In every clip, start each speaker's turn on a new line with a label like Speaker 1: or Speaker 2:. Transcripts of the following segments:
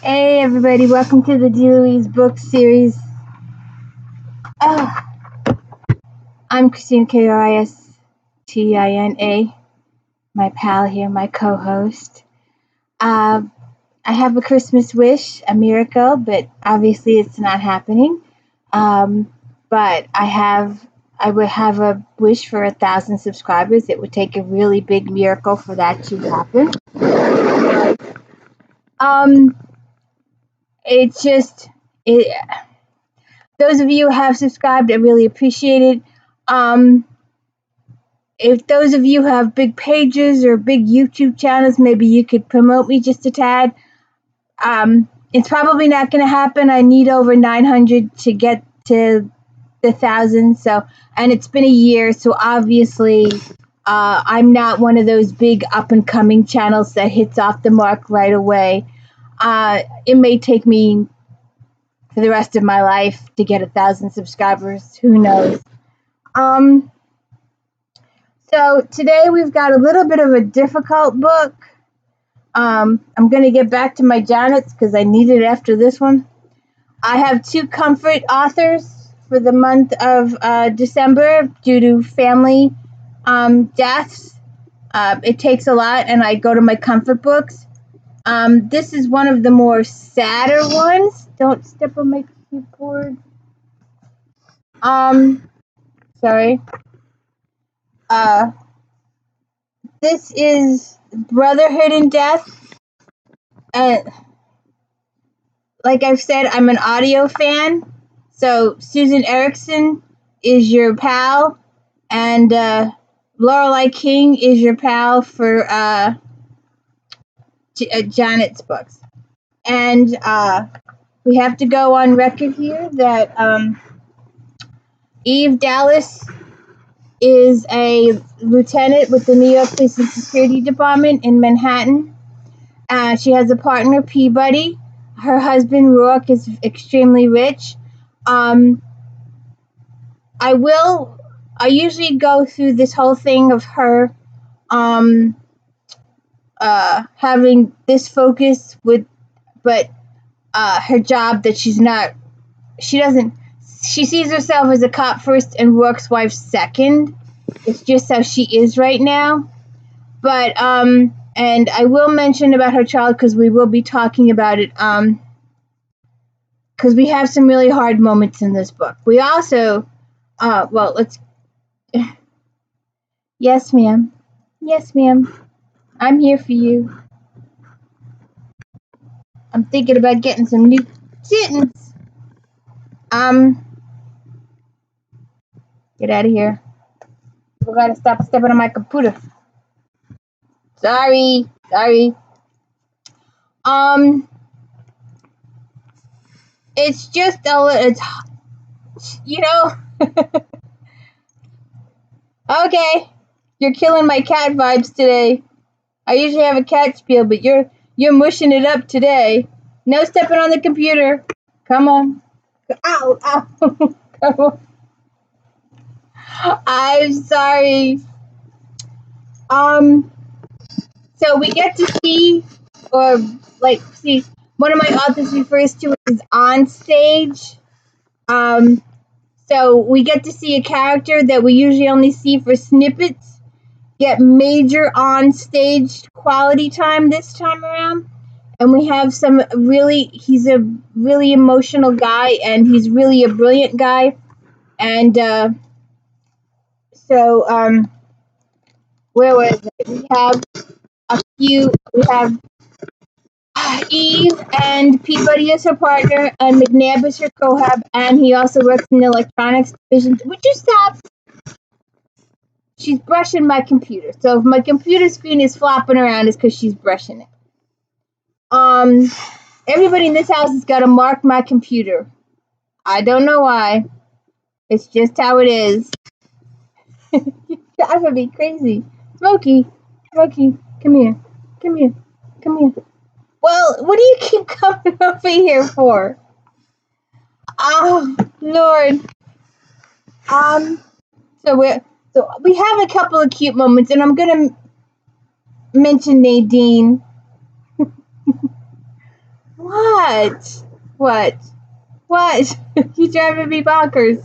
Speaker 1: Hey everybody, welcome to the D. Louise book series. Oh, I'm Christina Kristina, my pal here, my co-host. Uh, I have a Christmas wish, a miracle, but obviously it's not happening. But I would have a wish for 1,000 subscribers. It would take a really big miracle for that to happen. Um, it's just it. Those of you who have subscribed, I really appreciate it. If those of you have big pages or big YouTube channels, maybe you could promote me just a tad. It's probably not going to happen. I need over 900 to get to the 1,000. So, and it's been a year, so obviously, I'm not one of those big up and coming channels that hits off the mark right away. It may take me for the rest of my life to get 1,000 subscribers. Who knows? So today we've got a little bit of a difficult book. I'm going to get back to my Janets because I need it after this one. I have two comfort authors for the month of December due to family deaths. It takes a lot, and I go to my comfort books. This is one of the more sadder ones. Don't step on my keyboard. Sorry. This is Brotherhood in Death. And like I've said, I'm an audio fan. So Susan Erickson is your pal, and Lorelei King is your pal for Janet's books. And we have to go on record here that Eve Dallas is a lieutenant with the New York Police and Security Department in Manhattan. She has a partner, Peabody. Her husband, Rourke, is extremely rich. I usually go through this whole thing of her having this focus with, but her job that she sees herself as a cop first and Rourke's wife second. It's just how she is right now. But, and I will mention about her child because we will be talking about it, because we have some really hard moments in this book. We also, yes, ma'am. Yes, ma'am. I'm here for you. I'm thinking about getting some new kittens. Get out of here. You gotta stop stepping on my computer. Sorry. It's just it's, okay. You're killing my cat vibes today. I usually have a cat spiel, but you're mushing it up today. No stepping on the computer. Come on. Ow. Come on. I'm sorry. So we get to see, one of my authors refers to it as on stage. So we get to see a character that we usually only see for snippets get major on stage quality time this time around. And we have he's a really emotional guy, and he's really a brilliant guy. And where was it? We have Eve and Peabody is her partner, and McNabb is her co-hab, and he also works in the electronics division. Would you stop? She's brushing my computer. So if my computer screen is flopping around, it's because she's brushing it. Everybody in this house has got to mark my computer. I don't know why. It's just how it is. That would be crazy. Smokey, come here. Well, what do you keep coming over here for? Oh, Lord. So we have a couple of cute moments, and I'm gonna mention Nadine. What? What? What? You driving me bonkers.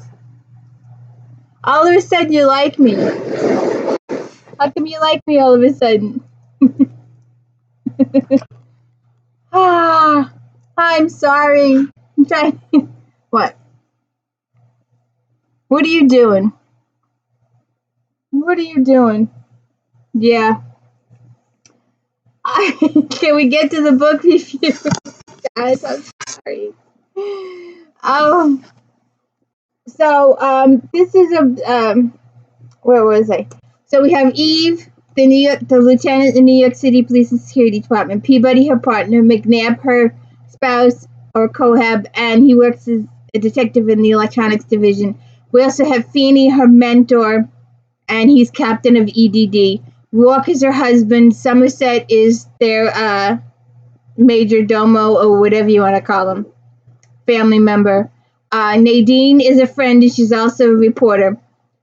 Speaker 1: All of a sudden you like me. How come you like me all of a sudden? Ah, I'm sorry. I'm trying. What? What are you doing? What are you doing? Yeah. Can we get to the book review? Guys, I'm sorry. Um. So this is where was I? So we have Eve, the lieutenant in the New York City Police and Security Department. Peabody, her partner. McNabb, her spouse or cohab, and he works as a detective in the electronics division. We also have Feeney, her mentor, and he's captain of EDD. Rourke is her husband. Somerset is their major domo or whatever you want to call him, family member. Nadine is a friend, and she's also a reporter.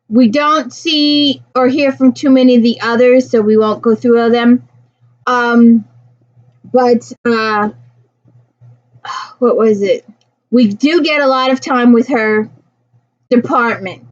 Speaker 1: We don't see or hear from too many of the others, so we won't go through all of them. But what was it? We do get a lot of time with her department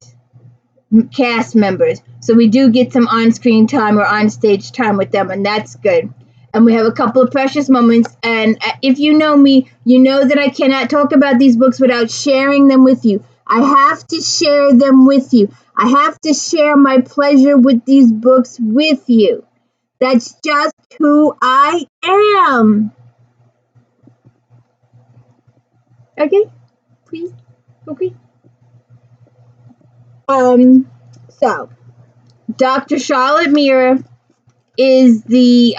Speaker 1: cast members, so we do get some on-screen time or on-stage time with them, and that's good. And we have a couple of precious moments, and if you know me, you know that I cannot talk about these books without sharing them with you. I have to share them with you. I have to share my pleasure with these books with you. That's just who I am. Okay? Please? Okay? So, Dr. Charlotte Mira is the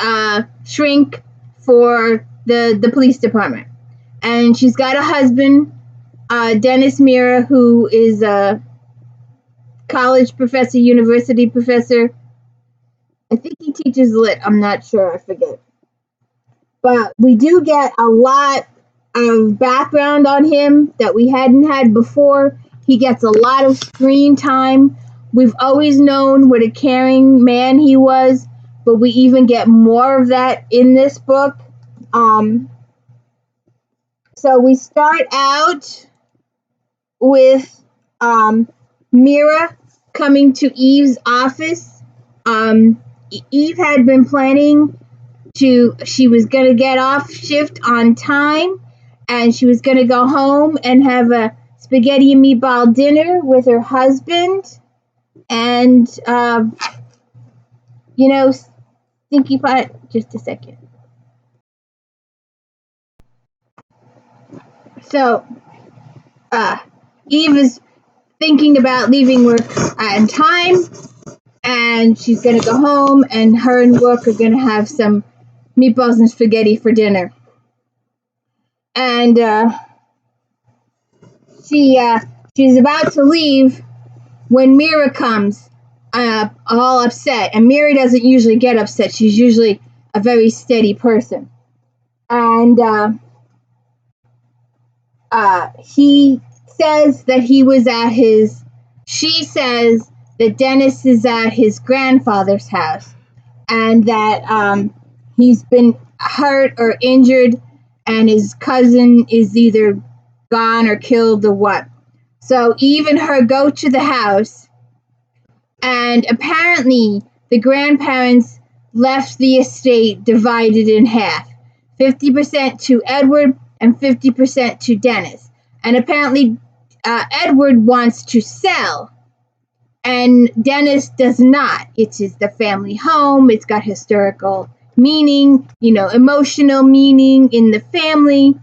Speaker 1: shrink for the police department. And she's got a husband, Dennis Mira, who is a college professor, university professor. I think he teaches lit. I'm not sure. I forget. But we do get a lot of background on him that we hadn't had before. He gets a lot of screen time. We've always known what a caring man he was, but we even get more of that in this book. So we start out with Mira coming to Eve's office. Eve had been planning she was going to get off shift on time, and she was going to go home and have a spaghetti and meatball dinner with her husband. And, Stinky Pot, just a second. So, Eve is thinking about leaving work on time, and she's going to go home, and her and work are going to have some meatballs and spaghetti for dinner. And she's about to leave when Mira comes, all upset. And Mira doesn't usually get upset. She's usually a very steady person. And he says that she says that Dennis is at his grandfather's house, and that he's been hurt or injured, and his cousin is either gone or killed or what. So Eve and her go to the house, and apparently the grandparents left the estate divided in half, 50% to Edward and 50% to Dennis. And apparently Edward wants to sell, and Dennis does not. It is the family home. It's got historical meaning, emotional meaning in the family.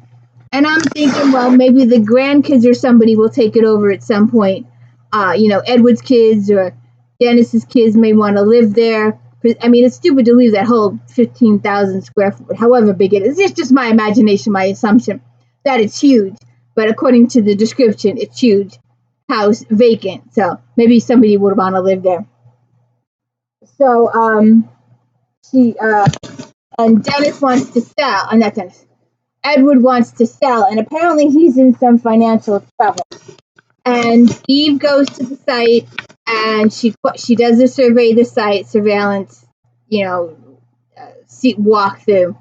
Speaker 1: And I'm thinking, well, maybe the grandkids or somebody will take it over at some point. Edward's kids or Dennis's kids may want to live there. I mean, it's stupid to leave that whole 15,000 square foot, however big it is. It's just my imagination, my assumption that it's huge. But according to the description, it's huge. House vacant. So maybe somebody would want to live there. So and Dennis wants to sell. Not Dennis. Edward wants to sell, and apparently he's in some financial trouble. And Eve goes to the site, and she does a survey of the site, surveillance, walkthrough.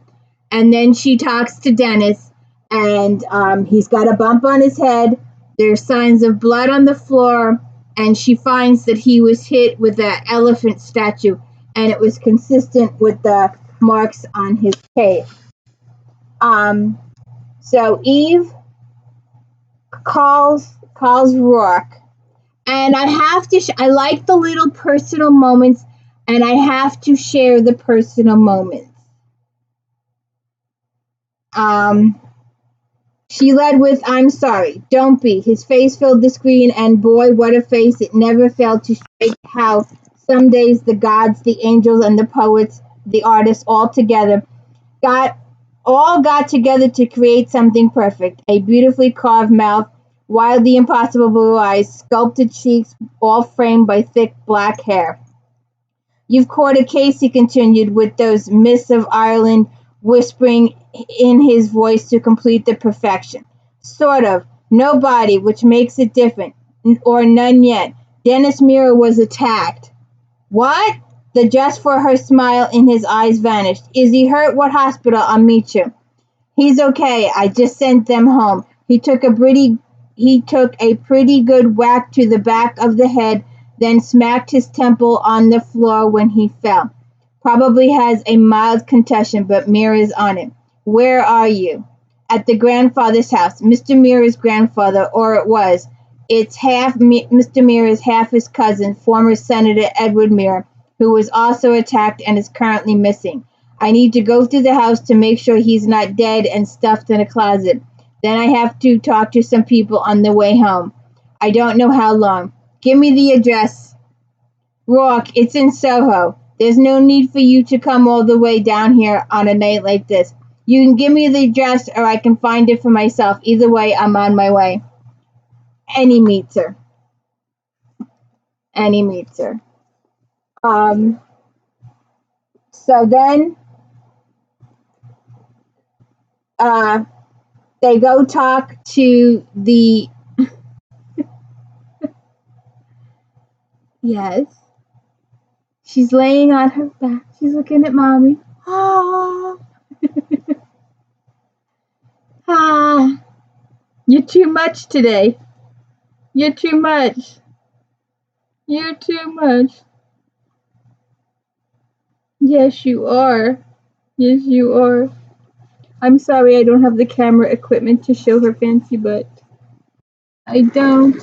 Speaker 1: And then she talks to Dennis, and he's got a bump on his head. There's signs of blood on the floor, and she finds that he was hit with an elephant statue, and it was consistent with the marks on his cape. So Eve calls Rourke, and I have to. I like the little personal moments, and I have to share the personal moments. She led with, "I'm sorry, don't be." His face filled the screen, and boy, what a face. It never failed to show how some days the gods, the angels, and the poets, the artists all together got together to create something perfect. A beautifully carved mouth, wildly impossible blue eyes, sculpted cheeks, all framed by thick black hair. "You've caught a case," he continued, with those mists of Ireland whispering in his voice to complete the perfection. "Sort of. No body, which makes it different. Or none yet. Dennis Mira was attacked." "What?" The just for her smile in his eyes vanished. "Is he hurt? What hospital? I'll meet you." "He's okay. I just sent them home. He took a pretty good whack to the back of the head, then smacked his temple on the floor when he fell. Probably has a mild concussion, but Mira's on it." "Where are you?" "At the grandfather's house. Mr. Mira's grandfather, or it was. It's half Mr. Mira's, half his cousin, former Senator Edward Mira, who was also attacked and is currently missing. I need to go through the house to make sure he's not dead and stuffed in a closet. Then I have to talk to some people on the way home. I don't know how long. Give me the address." "Rourke, it's in Soho. There's no need for you to come all the way down here on a night like this. You can give me the address or I can find it for myself. Either way, I'm on my way." And he meets her. So then they go talk to the. Yes. She's laying on her back. She's looking at mommy. Ah. Ah. You're too much today. You're too much. You're too much. Yes, you are. Yes, you are. I'm sorry I don't have the camera equipment to show her fancy butt. I don't.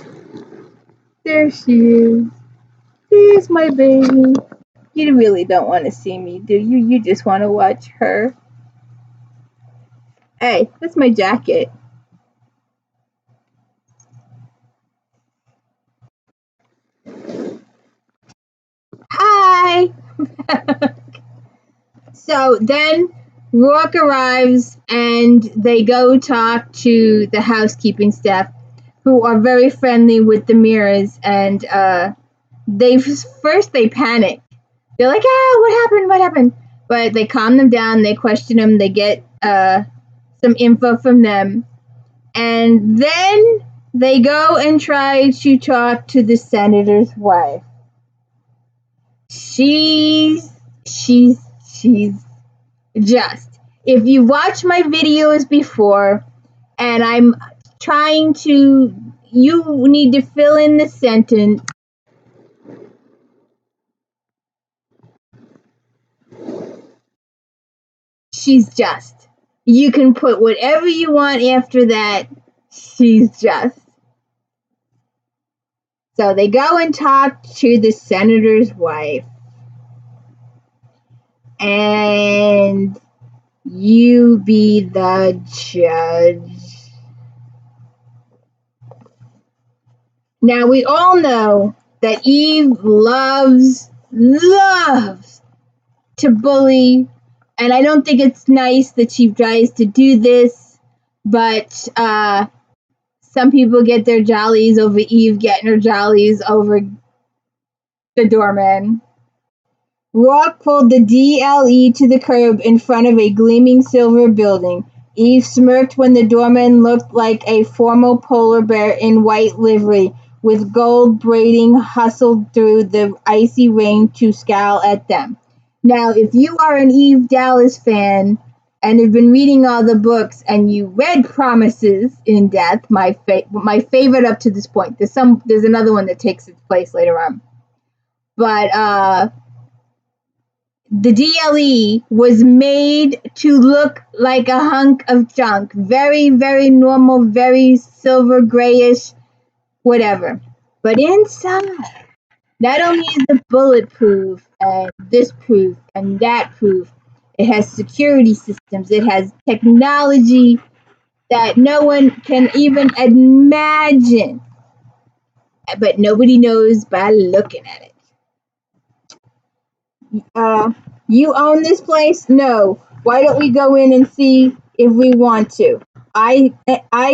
Speaker 1: There she is. There's my baby. You really don't want to see me, do you? You just want to watch her. Hey, that's my jacket. Hi! So then Rourke arrives and they go talk to the housekeeping staff, who are very friendly with the Miras, and they panic. They're like, what happened? But they calm them down, they question them, they get some info from them, and then they go and try to talk to the senator's wife. She's just. If you watch my videos before, and I'm trying to, you need to fill in the sentence. She's just. You can put whatever you want after that. She's just. So they go and talk to the senator's wife. And you be the judge. Now we all know that Eve loves to bully, and I don't think it's nice that she tries to do this, but some people get their jollies over Eve getting her jollies over the doorman. Rourke pulled the DLE to the curb in front of a gleaming silver building. Eve smirked when the doorman looked like a formal polar bear in white livery, with gold braiding hustled through the icy rain to scowl at them. Now, if you are an Eve Dallas fan, and have been reading all the books, and you read Promises in Death, my favorite up to this point. There's another one that takes its place later on, but the DLE was made to look like a hunk of junk, very, very normal, very silver grayish, whatever. But inside, not only is it bulletproof and this proof and that proof, it has security systems, it has technology that no one can even imagine, but nobody knows by looking at it. You own this place? No. Why don't we go in and see if we want to? I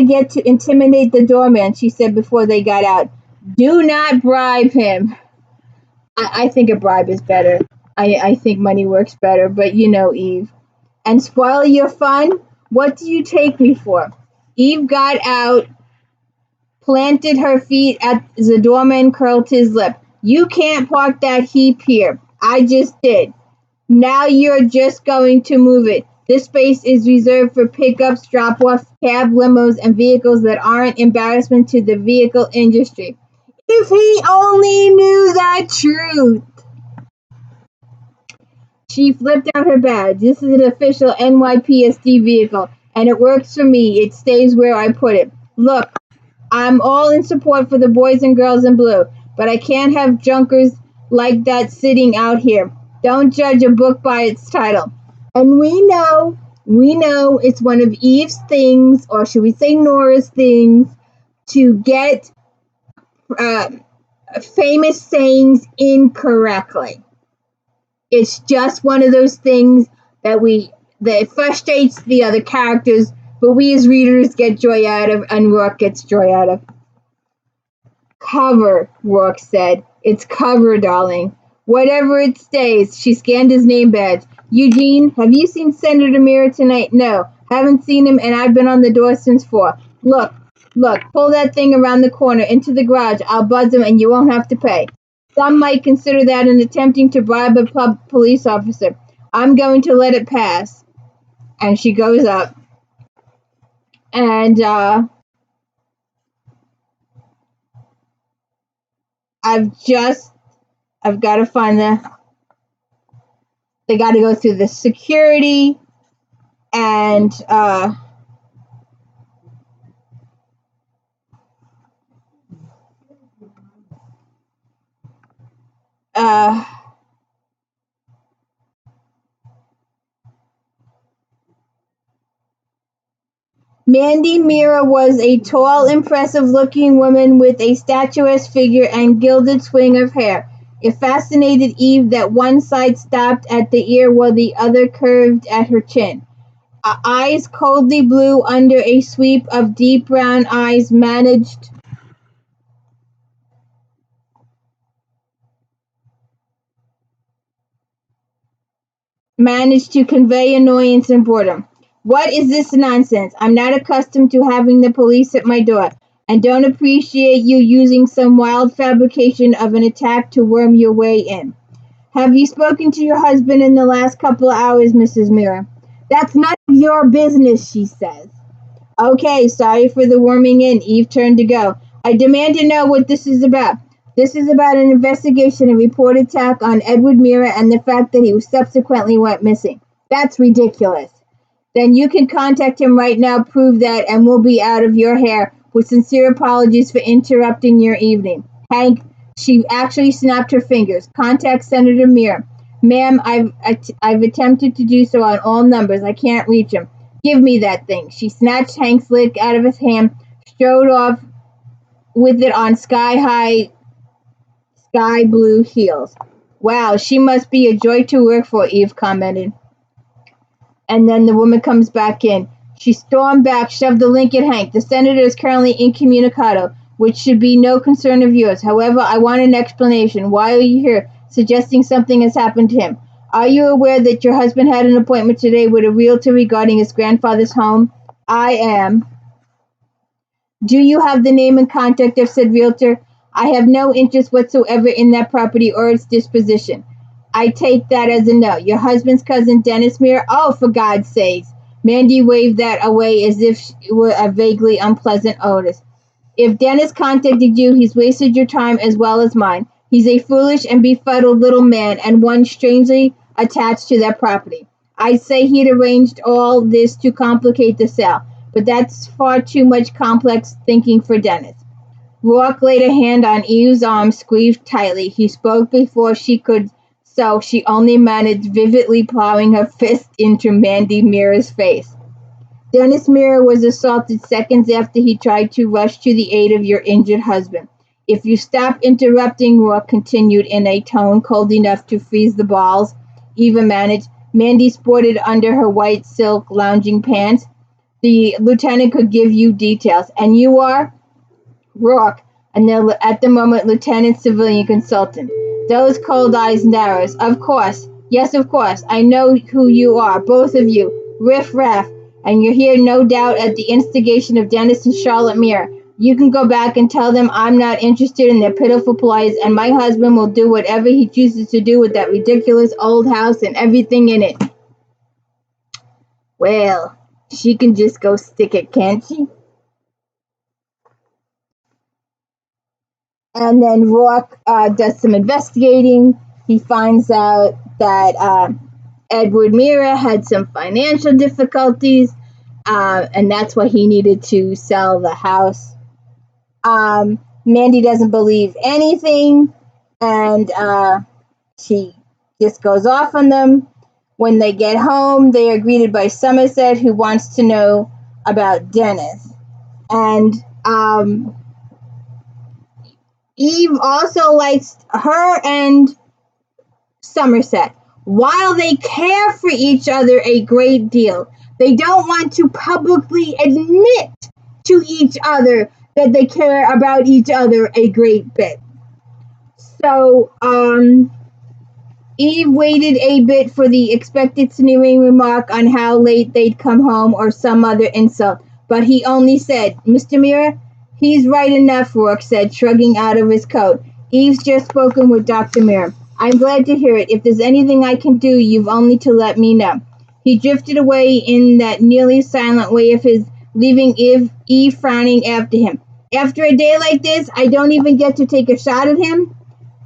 Speaker 1: get to intimidate the doorman, she said before they got out. Do not bribe him. I think a bribe is better. I think money works better, but you know, Eve. And spoil your fun? What do you take me for? Eve got out, planted her feet at the doorman, curled his lip. You can't park that heap here. I just did. Now you're just going to move it. This space is reserved for pickups, drop-offs, cab, limos, and vehicles that aren't embarrassment to the vehicle industry. If he only knew the truth. She flipped out her badge. This is an official NYPSD vehicle, and it works for me. It stays where I put it. Look, I'm all in support for the boys and girls in blue, but I can't have junkers like that sitting out here. Don't judge a book by its title. And we know it's one of Eve's things, or should we say Nora's things, to get famous sayings incorrectly. It's just one of those things that frustrates the other characters, but we as readers get joy out of, and Rourke gets joy out of. Cover, Rourke said. It's cover, darling. Whatever it stays. She scanned his name badge. Eugene, have you seen Senator Mira tonight? No, haven't seen him, and I've been on the door since 4. Look, pull that thing around the corner into the garage. I'll buzz him, and you won't have to pay. Some might consider that an attempting to bribe a police officer. I'm going to let it pass. And she goes up. And I've got to find they got to go through the security and Mandy Mira was a tall, impressive-looking woman with a statuesque figure and gilded swing of hair. It fascinated Eve that one side stopped at the ear while the other curved at her chin. Eyes coldly blue under a sweep of deep brown eyes managed to convey annoyance and boredom. What is this nonsense? I'm not accustomed to having the police at my door, and don't appreciate you using some wild fabrication of an attack to worm your way in. Have you spoken to your husband in the last couple of hours, Mrs. Mira? That's none of your business, she says. Okay, sorry for the worming in. Eve turned to go. I demand to know what this is about. This is about an investigation of reported attack on Edward Mira and the fact that he subsequently went missing. That's ridiculous. Then you can contact him right now, prove that, and we'll be out of your hair. With sincere apologies for interrupting your evening. Hank, she actually snapped her fingers. Contact Senator Mira. Ma'am, I've attempted to do so on all numbers. I can't reach him. Give me that thing. She snatched Hank's lick out of his hand, strode off with it on sky blue heels. Wow, she must be a joy to work for, Eve commented. And then the woman comes back in. She stormed back, shoved the link at Hank. The senator is currently incommunicado, which should be no concern of yours. However, I want an explanation. Why are you here? Suggesting something has happened to him. Are you aware that your husband had an appointment today with a realtor regarding his grandfather's home? I am. Do you have the name and contact of said realtor? I have no interest whatsoever in that property or its disposition. I take that as a no. Your husband's cousin, Dennis Mira? Oh, for God's sakes. Mandy waved that away as if it were a vaguely unpleasant odor. If Dennis contacted you, he's wasted your time as well as mine. He's a foolish and befuddled little man, and one strangely attached to that property. I'd say he'd arranged all this to complicate the sale, but that's far too much complex thinking for Dennis. Rourke laid a hand on Eve's arm, squeezed tightly. He spoke before she could, so she only managed vividly plowing her fist into Mandy Mira's face. Dennis Mira was assaulted seconds after he tried to rush to the aid of your injured husband. If you stop interrupting, Rourke continued in a tone cold enough to freeze the balls Eva managed. Mandy sported under her white silk lounging pants. The lieutenant could give you details. And you are? Rourke, and at the moment lieutenant civilian consultant. Those cold eyes narrowed. Of course. Yes, of course. I know who you are, both of you. Riff raff. And you're here no doubt at the instigation of Dennis and Charlotte Mira. You can go back and tell them I'm not interested in their pitiful plight, and my husband will do whatever he chooses to do with that ridiculous old house and everything in it. Well, she can just go stick it, can't she? And then Rourke does some investigating. He finds out that Edward Mira had some financial difficulties, and that's why he needed to sell the house. Mandy doesn't believe anything, and she just goes off on them. When they get home, they are greeted by Somerset, who wants to know about Dennis. And Eve also likes her and Somerset. While they care for each other a great deal, they don't want to publicly admit to each other that they care about each other a great bit. So, Eve waited a bit for the expected sneering remark on how late they'd come home or some other insult, but he only said, Mr. Mira, he's right enough, Rourke said, shrugging out of his coat. Eve's just spoken with Dr. Mira. I'm glad to hear it. If there's anything I can do, you've only to let me know. He drifted away in that nearly silent way of his, leaving Eve frowning after him. After a day like this, I don't even get to take a shot at him.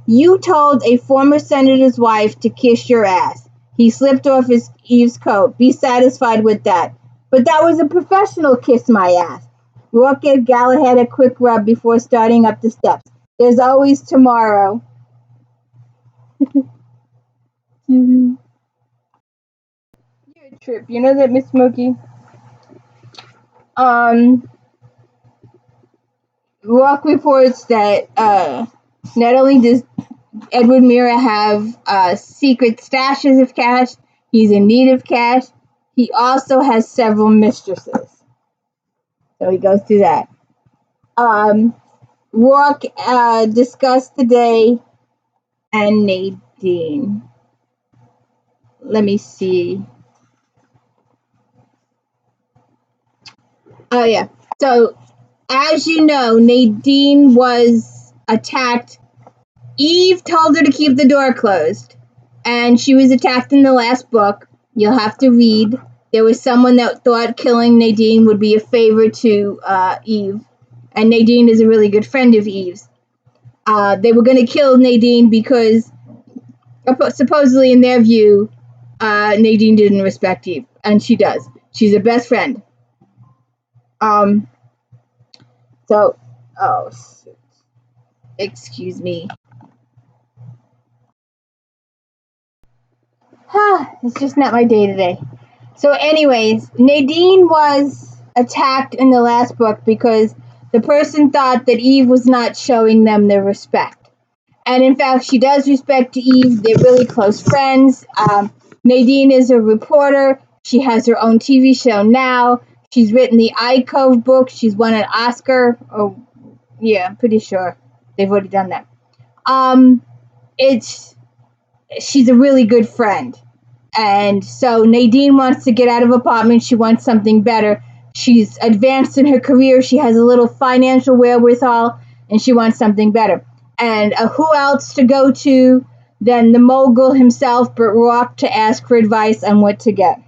Speaker 1: You told a former senator's wife to kiss your ass. He slipped off Eve's coat. Be satisfied with that. But that was a professional kiss, my ass. Rourke gave Galahad a quick rub before starting up the steps. There's always tomorrow. You're a trip. You know that, Miss Smokey? Rourke reports that not only does Edward Mira have secret stashes of cash, he's in need of cash, he also has several mistresses. So he goes through that. Rourke discussed the day and Nadine. Let me see. Oh, yeah. So, as you know, Nadine was attacked. Eve told her to keep the door closed, and she was attacked in the last book. You'll have to read. There was someone that thought killing Nadine would be a favor to Eve, and Nadine is a really good friend of Eve's. They were going to kill Nadine because, supposedly in their view, Nadine didn't respect Eve, and she does. She's her best friend. Excuse me. It's just not my day today. So anyways, Nadine was attacked in the last book because the person thought that Eve was not showing them their respect. And in fact, she does respect Eve. They're really close friends. Nadine is a reporter. She has her own TV show now. She's written the iCove book. She's won an Oscar. Oh, yeah, I'm pretty sure they've already done that. She's a really good friend. And so Nadine wants to get out of apartment. She wants something better. She's advanced in her career. She has a little financial wherewithal, and she wants something better. And who else to go to than the mogul himself, Bert Rourke, to ask for advice on what to get.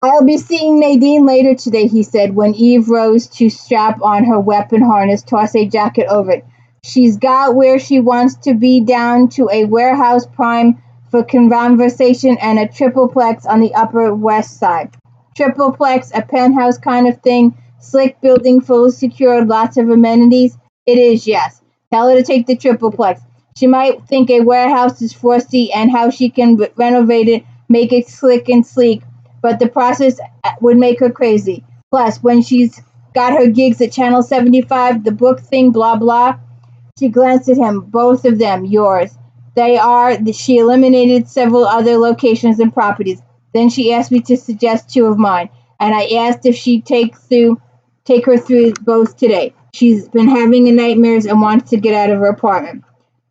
Speaker 1: I'll be seeing Nadine later today, he said, when Eve rose to strap on her weapon harness, toss a jacket over it. She's got where she wants to be down to a warehouse prime for conversation and a tripleplex on the Upper West Side. Tripleplex, a penthouse kind of thing, slick building, fully secured, lots of amenities. It is, yes. Tell her to take the tripleplex. She might think a warehouse is frosty and how she can renovate it, make it slick and sleek, but the process would make her crazy. Plus, when she's got her gigs at Channel 75, the book thing, blah, blah, she glanced at him. Both of them, yours. They are. She eliminated several other locations and properties. Then she asked me to suggest two of mine, and I asked if she'd take her through both today. She's been having nightmares and wants to get out of her apartment.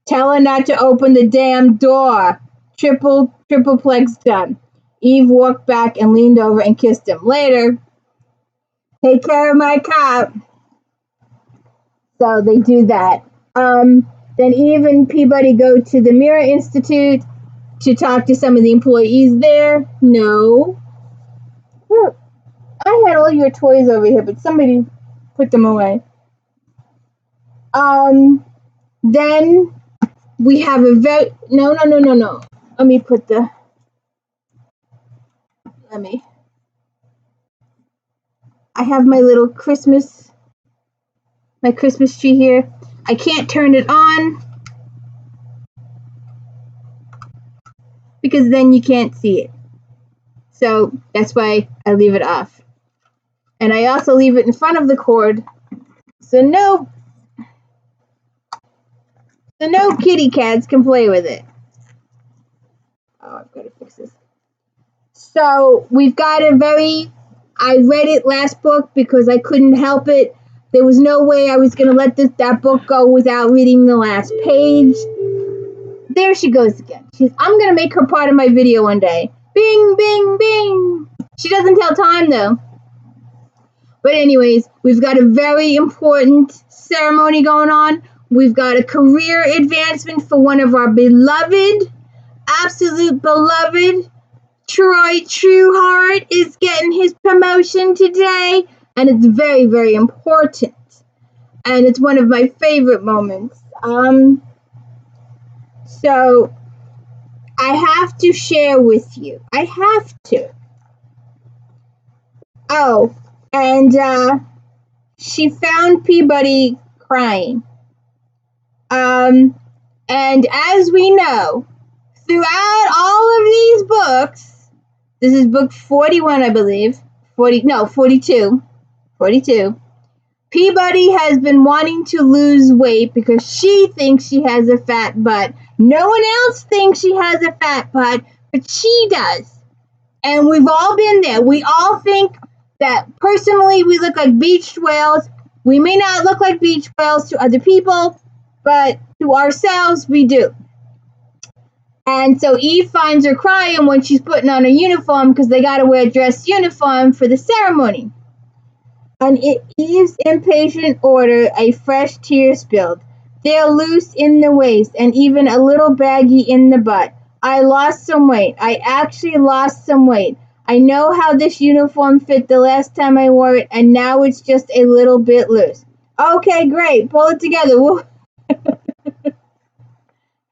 Speaker 1: Tell her not to open the damn door. Tripleplex done. Eve walked back and leaned over and kissed him. Later. Take care of my cop. So they do that. Then Eve and Peabody go to the Mirror Institute to talk to some of the employees there. No. Look, I had all your toys over here, but somebody put them away. Then we have a no. I have my little Christmas tree here. I can't turn it on because then you can't see it. So that's why I leave it off. And I also leave it in front of the cord. So no kitty cats can play with it. Oh, I've got to fix this. So we've got I read it last book because I couldn't help it. There was no way I was going to let that book go without reading the last page. There she goes again. I'm going to make her part of my video one day. Bing, bing, bing. She doesn't tell time, though. But anyways, we've got a very important ceremony going on. We've got a career advancement for one of our beloved, absolute beloved, Troy Trueheart is getting his promotion today. And it's very, very important. And it's one of my favorite moments. So I have to share with you. I have to. Oh, and she found Peabody crying. And as we know, throughout all of these books, this is book 41, I believe. 42. Peabody has been wanting to lose weight because she thinks she has a fat butt. No one else thinks she has a fat butt, but she does. And we've all been there. We all think that personally we look like beached whales. We may not look like beach whales to other people, but to ourselves we do. And so Eve finds her crying when she's putting on a uniform because they got to wear a dress uniform for the ceremony. On Eve's impatient order, a fresh tear spilled. They're loose in the waist and even a little baggy in the butt. I lost some weight. I actually lost some weight. I know how this uniform fit the last time I wore it, and now it's just a little bit loose. Okay, great. Pull it together.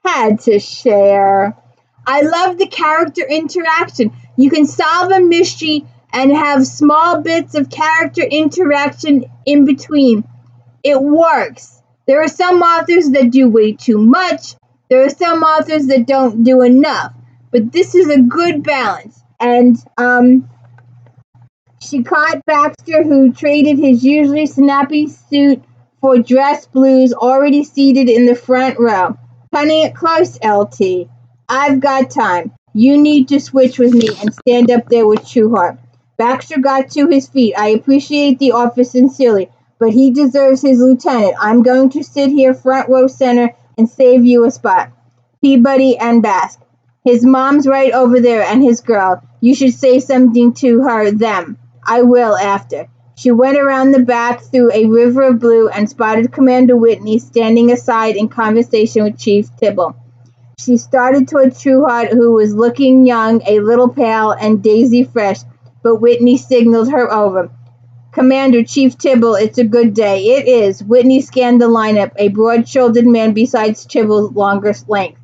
Speaker 1: Had to share. I love the character interaction. You can solve a mystery and have small bits of character interaction in between. It works. There are some authors that do way too much. There are some authors that don't do enough. But this is a good balance. And she caught Baxter, who traded his usually snappy suit for dress blues, already seated in the front row. Cutting it close, LT. I've got time. You need to switch with me and stand up there with Trueheart. Baxter got to his feet. I appreciate the offer sincerely, but he deserves his lieutenant. I'm going to sit here front row center and save you a spot. Peabody and Basque. His mom's right over there and his girl. You should say something to her, them. I will after. She went around the back through a river of blue and spotted Commander Whitney standing aside in conversation with Chief Tibble. She started toward Trueheart, who was looking young, a little pale, and daisy fresh, but Whitney signaled her over. Commander, Chief Tibble, it's a good day. It is. Whitney scanned the lineup, a broad-shouldered man besides Tibble's longer length.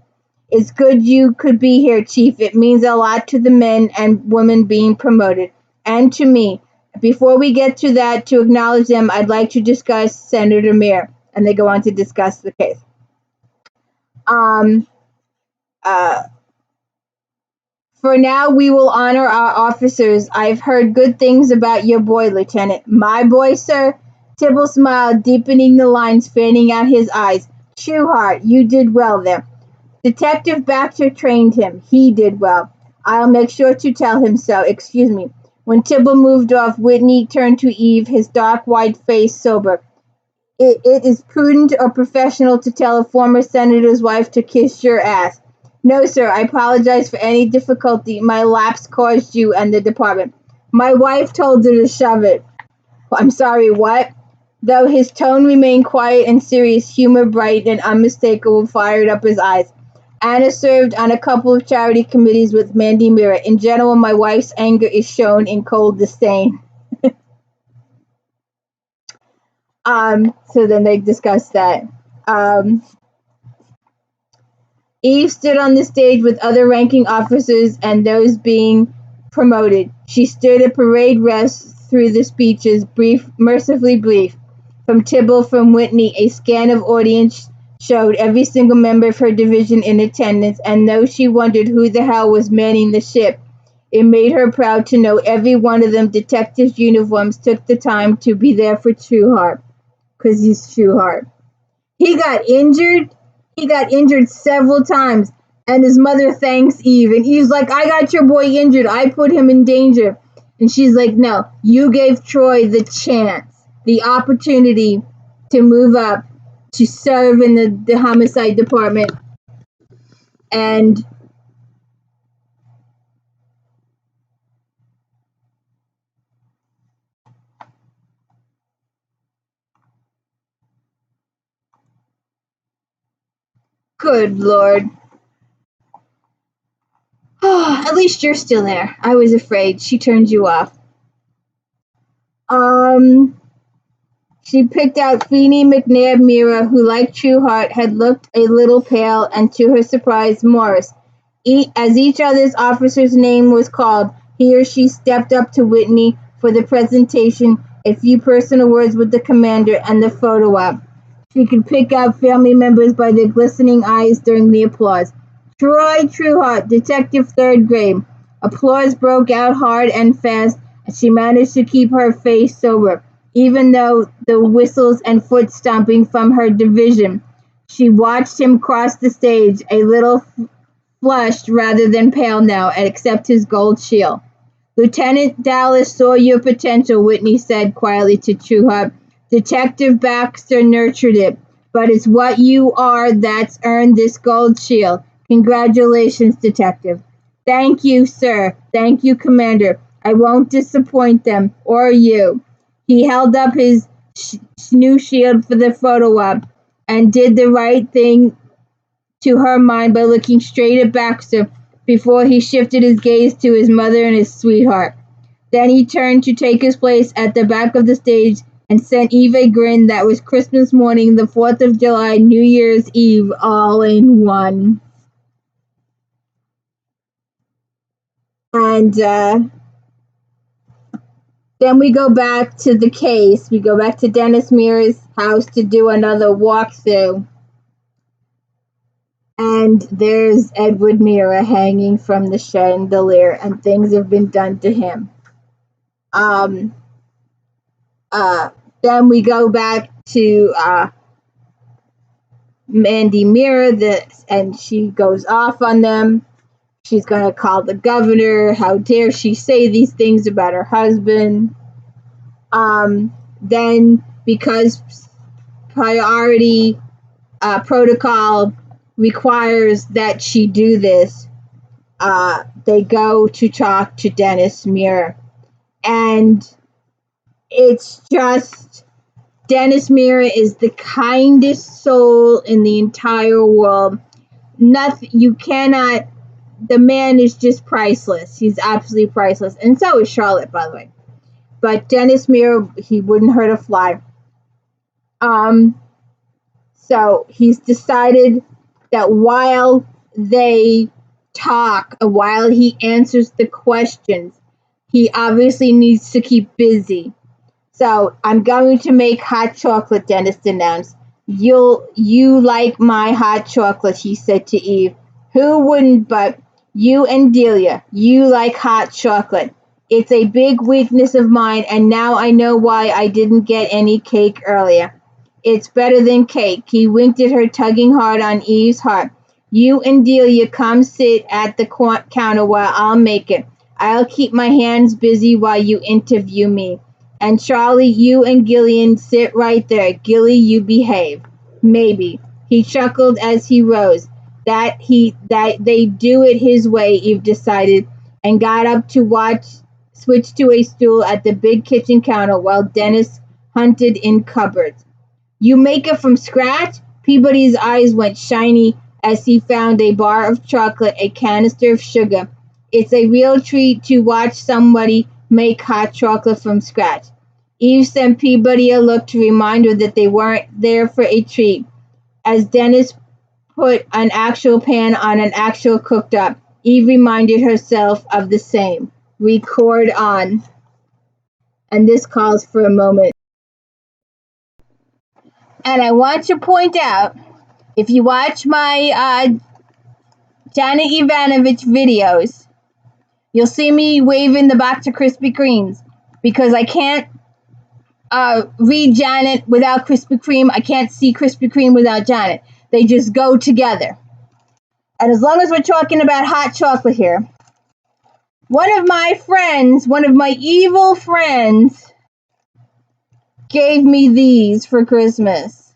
Speaker 1: It's good you could be here, Chief. It means a lot to the men and women being promoted, and to me. Before we get to that, to acknowledge them, I'd like to discuss Senator Mir. And they go on to discuss the case. Uh, For now, we will honor our officers. I've heard good things about your boy, Lieutenant. My boy, sir? Tibble smiled, deepening the lines, fanning out his eyes. Trueheart, you did well there. Detective Baxter trained him. He did well. I'll make sure to tell him so. Excuse me. When Tibble moved off, Whitney turned to Eve, his dark, white face sober. It is prudent or professional to tell a former senator's wife to kiss your ass. No, sir, I apologize for any difficulty my lapse caused you and the department. My wife told her to shove it. I'm sorry, what? Though his tone remained quiet and serious, humor bright and unmistakable fired up his eyes. Anna served on a couple of charity committees with Mandy Mira. In general, my wife's anger is shown in cold disdain. So then they discussed that. Eve stood on the stage with other ranking officers and those being promoted. She stood at parade rest through the speeches, brief, mercifully brief. From Tibble, from Whitney, a scan of audience showed every single member of her division in attendance, and though she wondered who the hell was manning the ship, it made her proud to know every one of them detectives' uniforms took the time to be there for Trueheart, because he's Trueheart. He got injured several times, and his mother thanks Eve, and Eve's like, I got your boy injured, I put him in danger. And she's like, no, you gave Troy the chance, the opportunity to move up, to serve in the homicide department. And good Lord. At least you're still there. I was afraid. She turned you off. She picked out Feeney McNabb Mira, who, like Trueheart, had looked a little pale, and to her surprise, Morris. As each other's officer's name was called, he or she stepped up to Whitney for the presentation, a few personal words with the commander, and the photo op. She could pick out family members by their glistening eyes during the applause. Troy Trueheart, Detective Third Grade. Applause broke out hard and fast, and she managed to keep her face sober, even though the whistles and foot stomping from her division. She watched him cross the stage, a little flushed rather than pale now, and accept his gold shield. Lieutenant Dallas saw your potential, Whitney said quietly to Trueheart. Detective Baxter nurtured it, but it's what you are that's earned this gold shield. Congratulations, Detective. Thank you, sir. Thank you, Commander. I won't disappoint them, or you. He held up his new shield for the photo op and did the right thing to her mind by looking straight at Baxter before he shifted his gaze to his mother and his sweetheart. Then he turned to take his place at the back of the stage and sent Eve a grin that was Christmas morning, the 4th of July, New Year's Eve, all in one. And then we go back to the case. We go back to Dennis Mira's house to do another walkthrough. And there's Edward Mira hanging from the chandelier, and things have been done to him. Then we go back to Mandy Mira, and she goes off on them. She's going to call the governor. How dare she say these things about her husband? Then, because priority protocol requires that she do this, they go to talk to Dennis Mira. And it's just, Dennis Mira is the kindest soul in the entire world. Nothing, you cannot the man is just priceless. He's absolutely priceless. And so is Charlotte, by the way. But Dennis Muir, he wouldn't hurt a fly. So he's decided that while they talk, while he answers the questions, he obviously needs to keep busy. So I'm going to make hot chocolate, Dennis announced. You like my hot chocolate, he said to Eve. Who wouldn't but you and Delia? You like hot chocolate. It's a big weakness of mine, and now I know why I didn't get any cake earlier. It's better than cake. He winked at her, tugging hard on Eve's heart. You and Delia come sit at the counter while I'll make it. I'll keep my hands busy while you interview me. And Charlie, you and Gillian sit right there. Gilly, you behave. Maybe. He chuckled as he rose. That they do it his way, Eve decided, and got up to switch to a stool at the big kitchen counter while Dennis hunted in cupboards. You make it from scratch? Peabody's eyes went shiny as he found a bar of chocolate, a canister of sugar. It's a real treat to watch somebody make hot chocolate from scratch. Eve sent Peabody a look to remind her that they weren't there for a treat. As Dennis put an actual pan on an actual cooked up, Eve reminded herself of the same. Record on. And this calls for a moment. And I want to point out, if you watch my Janet Ivanovich videos, you'll see me waving the box of Krispy Kremes because I can't read Janet without Krispy Kreme. I can't see Krispy Kreme without Janet. They just go together. And as long as we're talking about hot chocolate here, one of my evil friends, gave me these for Christmas.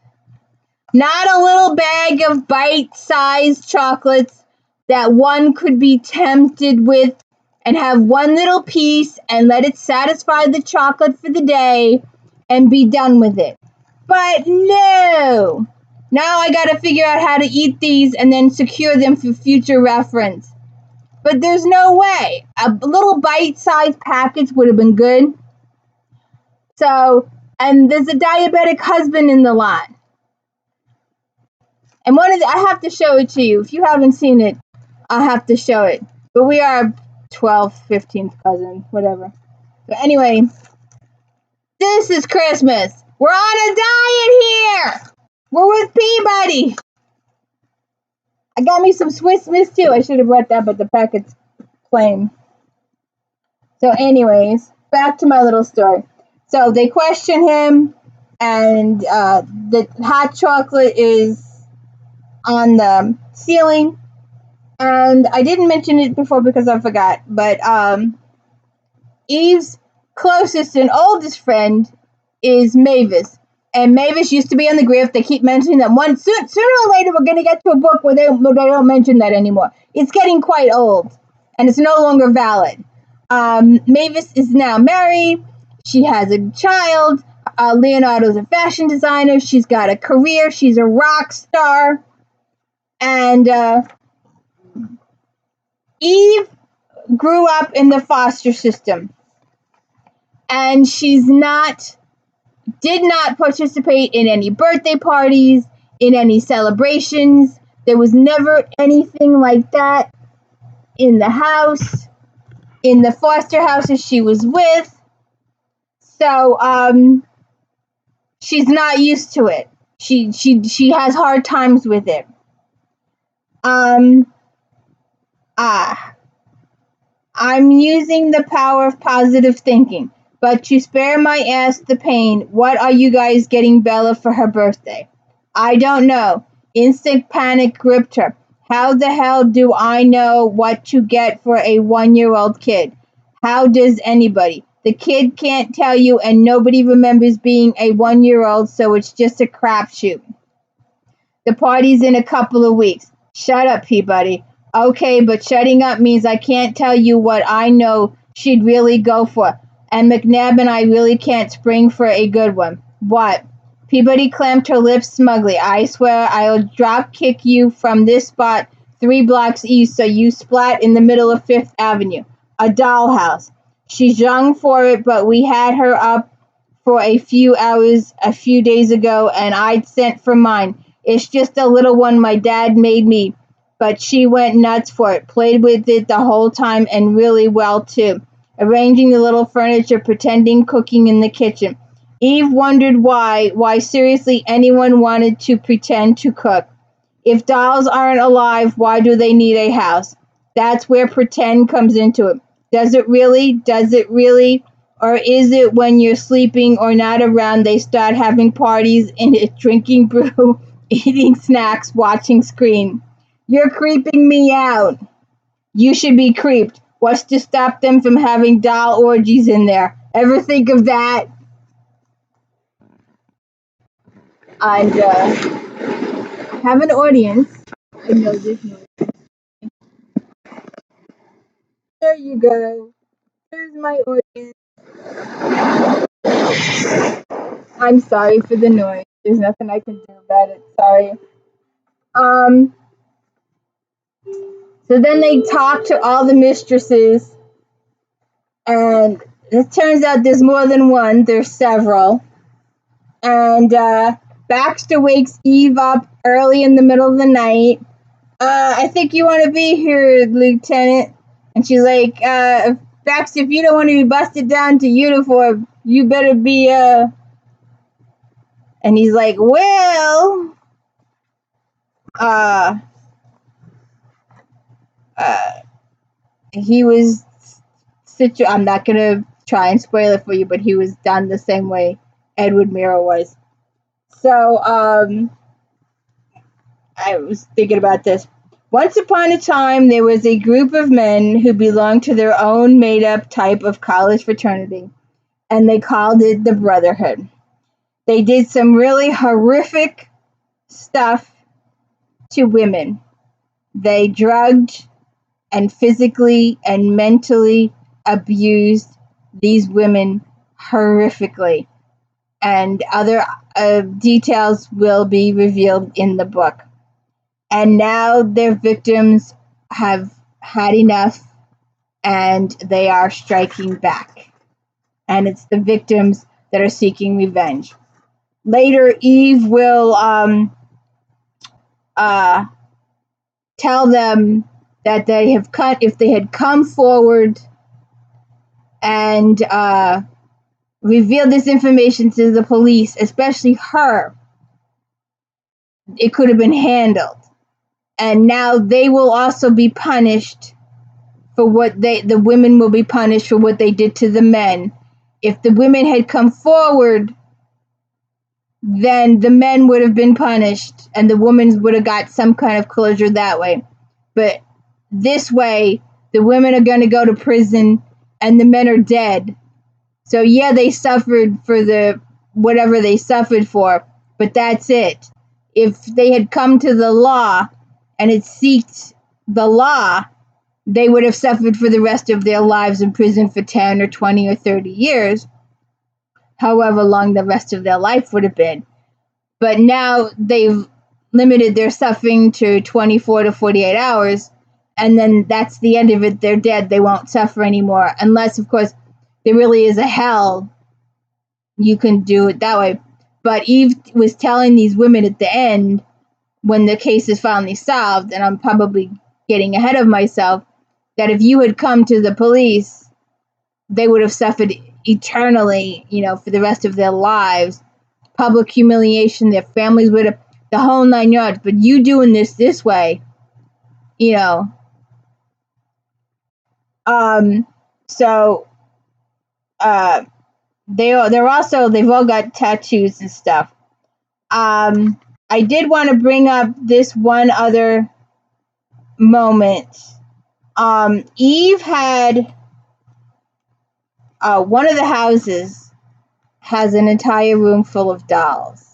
Speaker 1: Not a little bag of bite-sized chocolates that one could be tempted with and have one little piece and let it satisfy the chocolate for the day and be done with it. But no! Now I gotta figure out how to eat these and then secure them for future reference. But there's no way. A little bite-sized package would have been good. So, and there's a diabetic husband in the line. And I have to show it to you. If you haven't seen it, I'll have to show it. But we are 12th, 15th cousins, whatever. But anyway, this is Christmas. We're on a diet here. We're with Peabody. I got me some Swiss Miss too. I should have brought that, but the packet's plain. So anyways, back to my little story. So they question him, and the hot chocolate is on the ceiling. And I didn't mention it before because I forgot, but Eve's closest and oldest friend is Mavis. And Mavis used to be on the grift. They keep mentioning that sooner or later we're going to get to a book where they don't mention that anymore. It's getting quite old, and it's no longer valid. Mavis is now married. She has a child. Leonardo's a fashion designer. She's got a career. She's a rock star. And Eve grew up in the foster system. And she did not participate in any birthday parties, in any celebrations. There was never anything like that in the house, in the foster houses she was with. So, she's not used to it. She has hard times with it. I'm using the power of positive thinking. But to spare my ass the pain, what are you guys getting Bella for her birthday? I don't know. Instant panic gripped her. How the hell do I know what to get for a 1-year-old kid? How does anybody? The kid can't tell you, and nobody remembers being a 1-year-old, so it's just a crapshoot. The party's in a couple of weeks. Shut up, Peabody. Okay, but shutting up means I can't tell you what I know she'd really go for. And McNabb and I really can't spring for a good one. What? Peabody clamped her lips smugly. I swear I'll drop kick you from this spot 3 blocks east, so you splat in the middle of 5th Avenue. A dollhouse. She's young for it, but we had her up for a few hours a few days ago, and I'd sent for mine. It's just a little one my dad made me, but she went nuts for it, played with it the whole time, and really well too. Arranging the little furniture, pretending cooking in the kitchen. Eve wondered why seriously anyone wanted to pretend to cook. If dolls aren't alive, why do they need a house? That's where pretend comes into it. Does it really? Does it really? Or is it when you're sleeping or not around, they start having parties in it, drinking brew, eating snacks, watching screen? You're creeping me out. You should be creeped. What's to stop them from having doll orgies in there? Ever think of that? And have an audience. I know this noise. There you go. There's my audience. I'm sorry for the noise. There's nothing I can do about it. Sorry. Um. So then they talk to all the mistresses, and it turns out there's more than one. There's several. And Baxter wakes Eve up early in the middle of the night. I think you want to be here, Lieutenant. And she's like, Baxter, if you don't want to be busted down to uniform, you better be, And he's like, well, he was, I'm not going to try and spoil it for you, but he was done the same way Edward Miro was. So, I was thinking about this. Once upon a time, there was a group of men who belonged to their own made-up type of college fraternity, and they called it the Brotherhood. They did some really horrific stuff to women. They drugged and physically and mentally abused these women horrifically, and other details will be revealed in the book. And now their victims have had enough, and they are striking back. And it's the victims that are seeking revenge. Later, Eve will tell them that they have if they had come forward and revealed this information to the police, especially her, it could have been handled. And now they will also be punished for what the women will be punished for what they did to the men. If the women had come forward, then the men would have been punished and the women would have got some kind of closure that way. But this way, the women are going to go to prison and the men are dead. So yeah, they suffered for the whatever they suffered for, but that's it. If they had come to the law and had sought the law, they would have suffered for the rest of their lives in prison for 10 or 20 or 30 years, however long the rest of their life would have been. But now they've limited their suffering to 24 to 48 hours, and then that's the end of it. They're dead. They won't suffer anymore. Unless, of course, there really is a hell. You can do it that way. But Eve was telling these women at the end, when the case is finally solved, and I'm probably getting ahead of myself, that if you had come to the police, they would have suffered eternally, for the rest of their lives. Public humiliation, their families would have, the whole 9 yards. But you doing this way, So, they've all got tattoos and stuff. I did want to bring up this one other moment. Eve had one of the houses has an entire room full of dolls.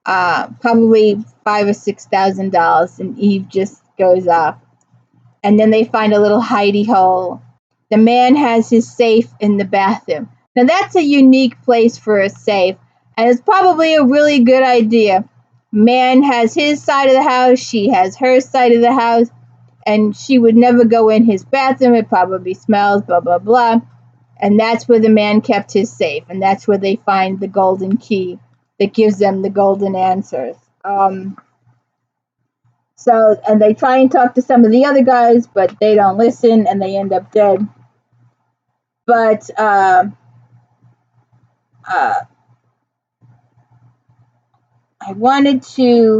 Speaker 1: Probably $5,000 or $6,000, and Eve just goes off. And then they find a little hidey hole. The man has his safe in the bathroom. Now that's a unique place for a safe, and it's probably a really good idea. Man has his side of the house, she has her side of the house, and she would never go in his bathroom. It probably smells, blah, blah, blah. And that's where the man kept his safe, and that's where they find the golden key that gives them the golden answers. And they try and talk to some of the other guys, but they don't listen, and they end up dead. But I wanted to.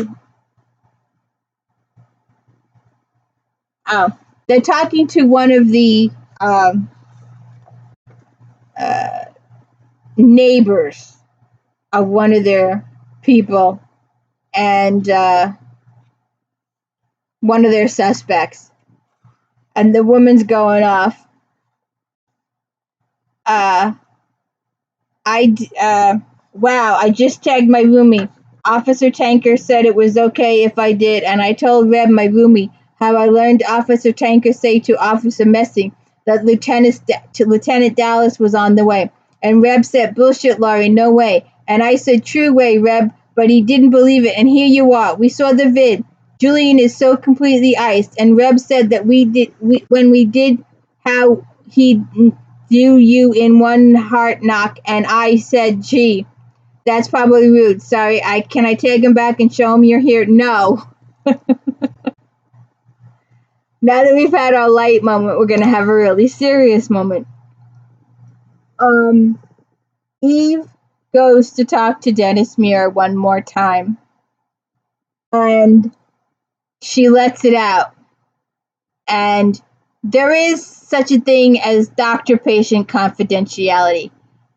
Speaker 1: Oh, they're talking to one of the neighbors of one of their people, and one of their suspects, and the woman's going off. Wow, I just tagged my roomie. Officer Tanker said it was okay if I did, and I told Reb, my roomie, how I learned Officer Tanker say to Officer Messing that Lieutenant Dallas was on the way. And Reb said, bullshit, Laurie, no way. And I said, true way, Reb, but he didn't believe it, and here you are. We saw the vid. Julian is so completely iced, and Reb said that when we did how he do you in one heart knock, and I said, gee, that's probably rude. Sorry, can I take him back and show him you're here? No. Now that we've had our light moment, we're going to have a really serious moment. Eve goes to talk to Dennis Muir one more time, and she lets it out. And there is such a thing as doctor-patient confidentiality.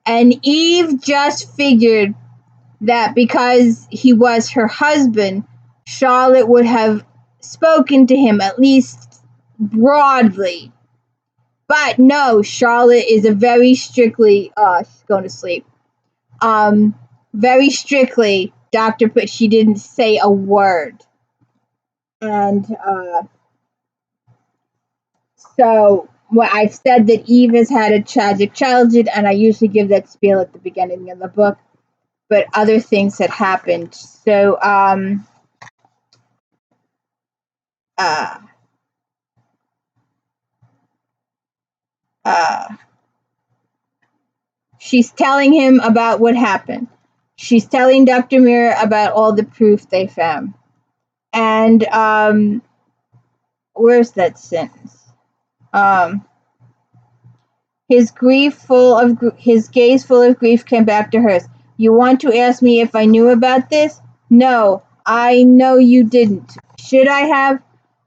Speaker 1: And Eve just figured that because he was her husband, Charlotte would have spoken to him, at least broadly. But no, Charlotte is a very strictly, she's going to sleep. Very strictly doctor, but she didn't say a word. And so I've said that Eve has had a tragic childhood, and I usually give that spiel at the beginning of the book, but other things had happened. So she's telling him about what happened. She's telling Dr. Muir about all the proof they found. And where's that sentence? His gaze full of grief came back to hers. You want to ask me if I knew about this? No, I know you didn't. Should I have?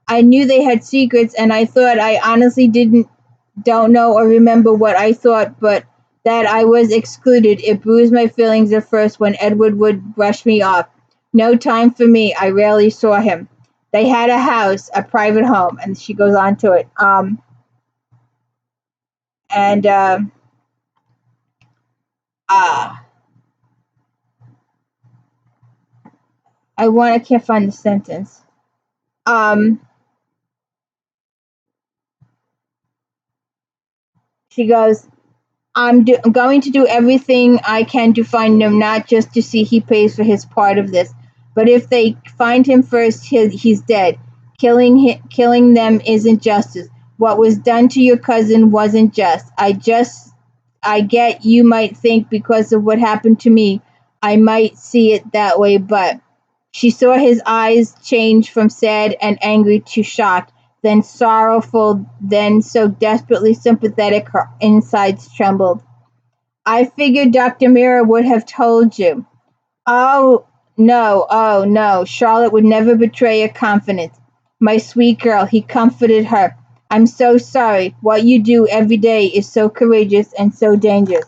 Speaker 1: I knew they had secrets, and I thought I honestly don't know or remember what I thought, but that I was excluded. It bruised my feelings at first when Edward would brush me off. No time for me. I rarely saw him. They had a house, a private home, and she goes on to it. I can't find the sentence. She goes, I'm going to do everything I can to find him, not just to see he pays for his part of this. But if they find him first, he's dead. Killing them isn't justice. What was done to your cousin wasn't just. I get you might think because of what happened to me, I might see it that way, but she saw his eyes change from sad and angry to shocked, then sorrowful, then so desperately sympathetic her insides trembled. I figured Dr. Mira would have told you. Oh no, Charlotte would never betray your confidence. My sweet girl, he comforted her. I'm so sorry. What you do every day is so courageous and so dangerous.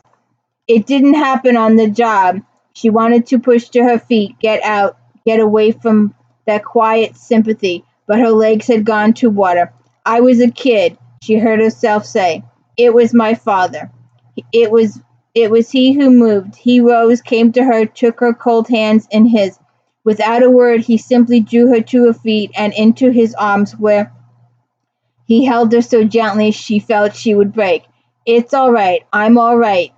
Speaker 1: It didn't happen on the job. She wanted to push to her feet, get out, get away from that quiet sympathy, but her legs had gone to water. I was a kid, she heard herself say. It was my father. It was he who moved. He rose, came to her, took her cold hands in his. Without a word, he simply drew her to her feet and into his arms, where he held her so gently she felt she would break. It's all right. I'm all right.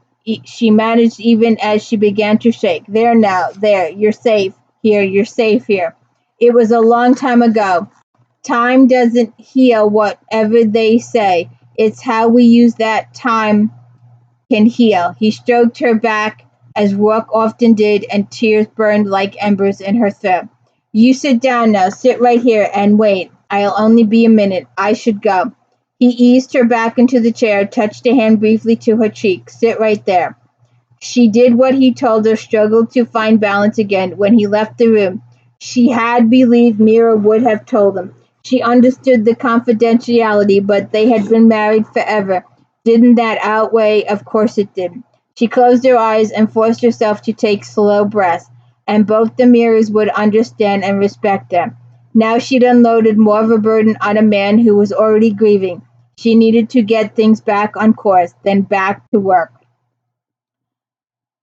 Speaker 1: She managed even as she began to shake. There now. There. You're safe. here. You're safe here. It was a long time ago. Time doesn't heal whatever they say. It's how we use that time can heal. He stroked her back as Rourke often did, and tears burned like embers in her throat. You sit down now. Sit right here and wait. I'll only be a minute. I should go. He eased her back into the chair, touched a hand briefly to her cheek. Sit right there. She did what he told her, struggled to find balance again. When he left the room, she had believed Mira would have told him. She understood the confidentiality, but they had been married forever. Didn't that outweigh? Of course it did. She closed her eyes and forced herself to take slow breaths, and both the Miras would understand and respect them. Now she'd unloaded more of a burden on a man who was already grieving. She needed to get things back on course, then back to work.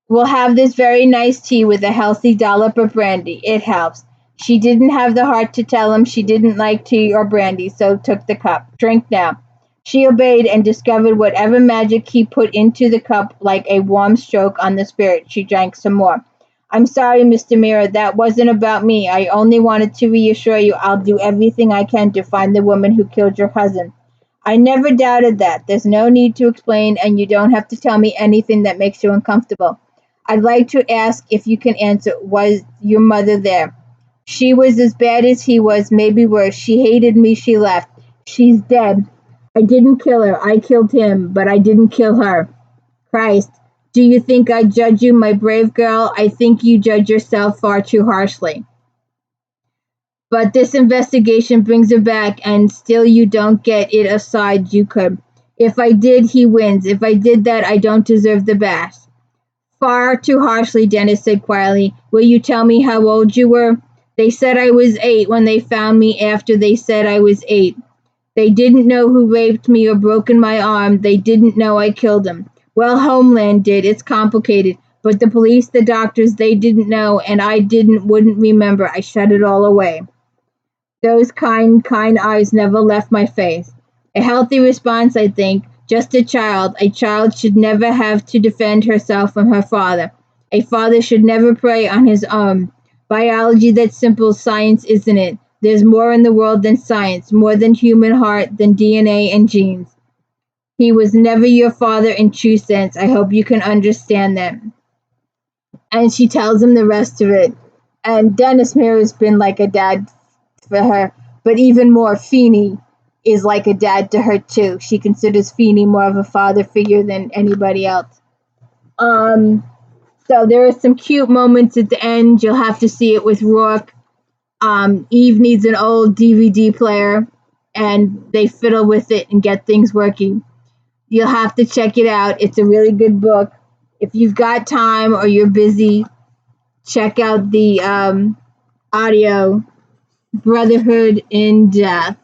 Speaker 1: We'll have this very nice tea with a healthy dollop of brandy. It helps. She didn't have the heart to tell him she didn't like tea or brandy, so took the cup. Drink now. She obeyed and discovered whatever magic he put into the cup like a warm stroke on the spirit. She drank some more. I'm sorry, Mr. Mira, that wasn't about me. I only wanted to reassure you I'll do everything I can to find the woman who killed your cousin. I never doubted that. There's no need to explain, and you don't have to tell me anything that makes you uncomfortable. I'd like to ask if you can answer, was your mother there? She was as bad as he was, maybe worse. She hated me, she left. She's dead. I didn't kill her. I killed him, but I didn't kill her. Christ, do you think I judge you, my brave girl? I think you judge yourself far too harshly. But this investigation brings her back, and still you don't get it aside you could. If I did, he wins. If I did that, I don't deserve the bash. Far too harshly, Dennis said quietly. Will you tell me how old you were? They said I was 8 when they found me after they said I was 8. They didn't know who raped me or broken my arm. They didn't know I killed him. Well, Homeland did. It's complicated. But the police, the doctors, they didn't know, and I wouldn't remember. I shut it all away. Those kind eyes never left my face. A healthy response, I think. Just a child. A child should never have to defend herself from her father. A father should never prey on his own. Biology, that's simple. Science, isn't it? There's more in the world than science, more than human heart, than DNA and genes. He was never your father in true sense. I hope you can understand that. And she tells him the rest of it. And Dennis Mira has been like a dad for her, but even more, Feeney is like a dad to her too. She considers Feeney more of a father figure than anybody else. So there are some cute moments at the end. You'll have to see it with Rourke. Eve needs an old DVD player, and they fiddle with it and get things working. You'll have to check it out. It's a really good book. If you've got time or you're busy, check out the audio, Brotherhood in Death.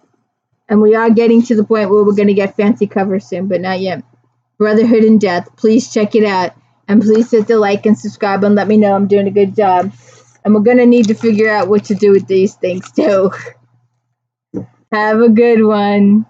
Speaker 1: And we are getting to the point where we're going to get fancy covers soon, but not yet. Brotherhood in Death. Please check it out. And please hit the like and subscribe and let me know I'm doing a good job. And we're going to need to figure out what to do with these things too. Have a good one.